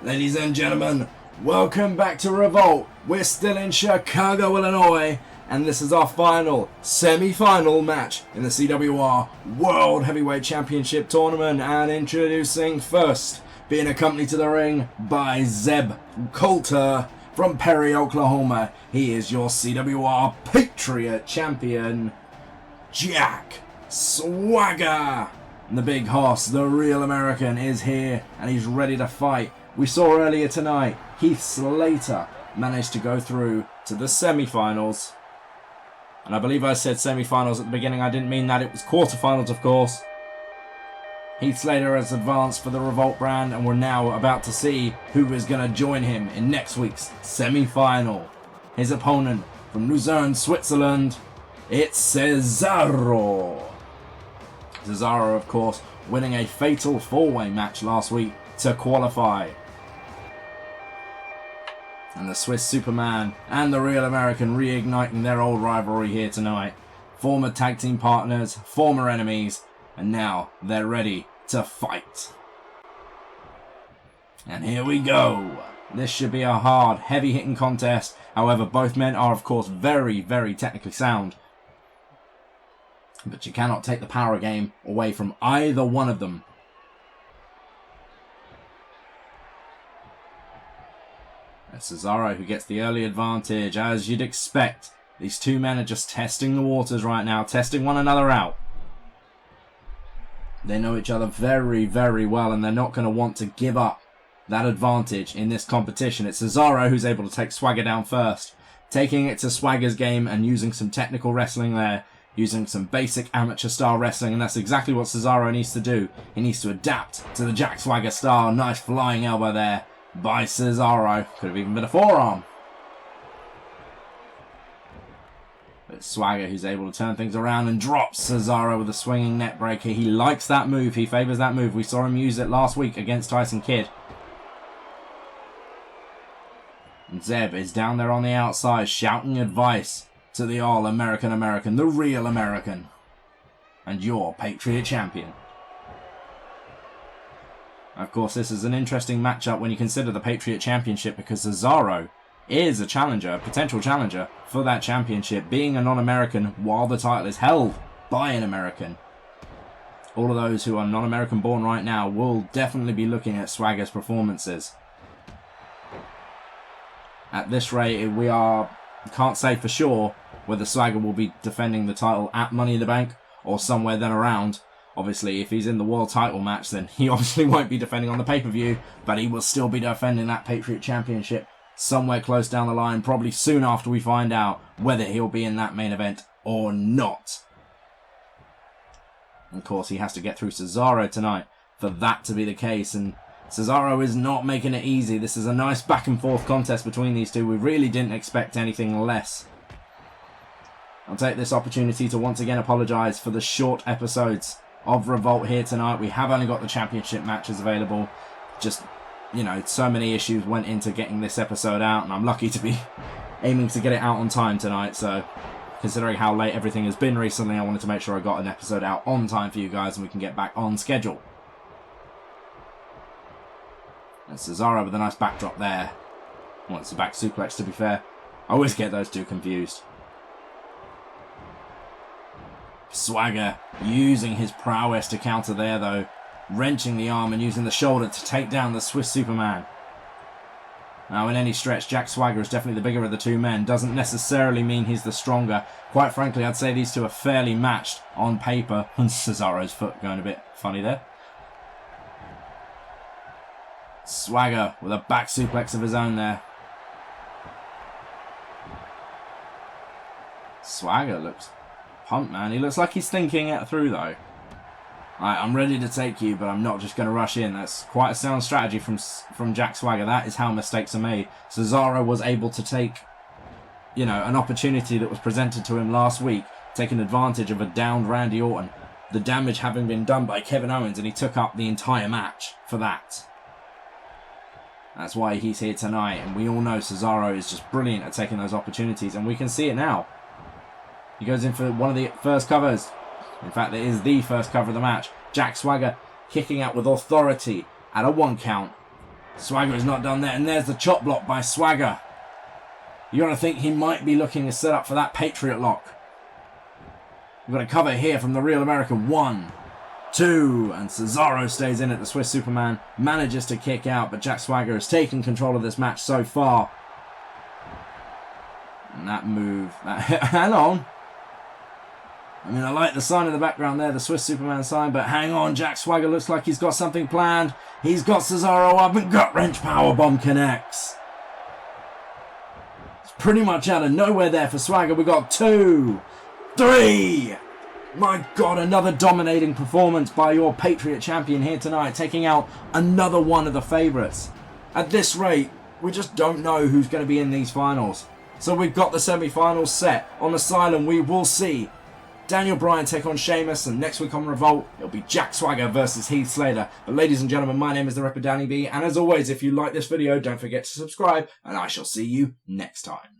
Ladies and gentlemen, welcome back to Revolt. We're still in Chicago, Illinois, and this is our final semi-final match in the CWR World Heavyweight Championship Tournament. And introducing first, being accompanied to the ring by Zeb Coulter from Perry, Oklahoma. He is your CWR Patriot Champion, Jack Swagger. And the big horse, the real American, is here and he's ready to fight. We saw earlier tonight, Heath Slater managed to go through to the semi-finals. And I believe I said semi-finals at the beginning. I didn't mean that. It was quarterfinals, of course. Heath Slater has advanced for the Revolt brand, and we're now about to see who is going to join him in next week's semi-final. His opponent from Luzern, Switzerland, it's Cesaro. Cesaro, of course, winning a fatal four-way match last week to qualify. And the Swiss Superman and the real American reigniting their old rivalry here tonight. Former tag team partners, former enemies, and now they're ready to fight. And here we go. This should be a hard, heavy-hitting contest. However, both men are, of course, very, very technically sound. But you cannot take the power game away from either one of them. It's Cesaro who gets the early advantage, as you'd expect. These two men are just testing the waters right now, testing one another out. They know each other very, very well, and they're not going to want to give up that advantage in this competition. It's Cesaro who's able to take Swagger down first, taking it to Swagger's game and using some technical wrestling there, using some basic amateur style wrestling, and that's exactly what Cesaro needs to do. He needs to adapt to the Jack Swagger style. Nice flying elbow there by Cesaro. Could have even been a forearm. But Swagger who's able to turn things around and drops Cesaro with a swinging neck breaker. He likes that move. He favours that move. We saw him use it last week against Tyson Kidd. And Zeb is down there on the outside shouting advice to the all-American American, the real American, and your Patriot Champion. Of course, this is an interesting matchup when you consider the Patriot Championship, because Cesaro is a challenger, a potential challenger for that championship, being a non-American while the title is held by an American. All of those who are non-American born right now will definitely be looking at Swagger's performances. At this rate, can't say for sure whether Swagger will be defending the title at Money in the Bank or somewhere then around. Obviously, if he's in the world title match, then he obviously won't be defending on the pay-per-view, but he will still be defending that Patriot Championship somewhere close down the line, probably soon after we find out whether he'll be in that main event or not. Of course, he has to get through Cesaro tonight for that to be the case, and Cesaro is not making it easy. This is a nice back and forth contest between these two. We really didn't expect anything less. I'll take this opportunity to once again apologise for the short episodes of Revolt here tonight. We have only got the championship matches available. Just, so many issues went into getting this episode out, and I'm lucky to be aiming to get it out on time tonight. So, considering how late everything has been recently, I wanted to make sure I got an episode out on time for you guys and we can get back on schedule. And Cesaro with a nice backdrop there. Well, it's a back suplex, to be fair. I always get those two confused. Swagger using his prowess to counter there, though. Wrenching the arm and using the shoulder to take down the Swiss Superman. Now, in any stretch, Jack Swagger is definitely the bigger of the two men. Doesn't necessarily mean he's the stronger. Quite frankly, I'd say these two are fairly matched on paper. And Cesaro's foot going a bit funny there. Swagger with a back suplex of his own there. Swagger looks pumped, man. He looks like he's thinking it through, though. Right, I'm ready to take you, but I'm not just going to rush in. That's quite a sound strategy from Jack Swagger. That is how mistakes are made. Cesaro was able to take, an opportunity that was presented to him last week, taking advantage of a downed Randy Orton. The damage having been done by Kevin Owens, and he took up the entire match for that. That's why he's here tonight, and we all know Cesaro is just brilliant at taking those opportunities, and we can see it now. He goes in for one of the first covers. In fact, it is the first cover of the match. Jack Swagger kicking out with authority at a 1 count. Swagger is not done there, and there's the chop block by Swagger. You got to think he might be looking to set up for that Patriot lock. We've got a cover here from the Real American. 1, 2, and Cesaro stays in it. The Swiss Superman manages to kick out, but Jack Swagger has taken control of this match so far. And that move, hang on. I mean, I like the sign in the background there, the Swiss Superman sign, but hang on, Jack Swagger looks like he's got something planned. He's got Cesaro up, and gut wrench powerbomb connects. It's pretty much out of nowhere there for Swagger. We got 2, 3. My God, another dominating performance by your Patriot Champion here tonight, taking out another one of the favourites. At this rate, we just don't know who's going to be in these finals. So we've got the semi-finals set. On Asylum, we will see Daniel Bryan take on Sheamus, and next week on Revolt, it'll be Jack Swagger versus Heath Slater. But ladies and gentlemen, my name is the Ripper Danny B, and as always, if you like this video, don't forget to subscribe, and I shall see you next time.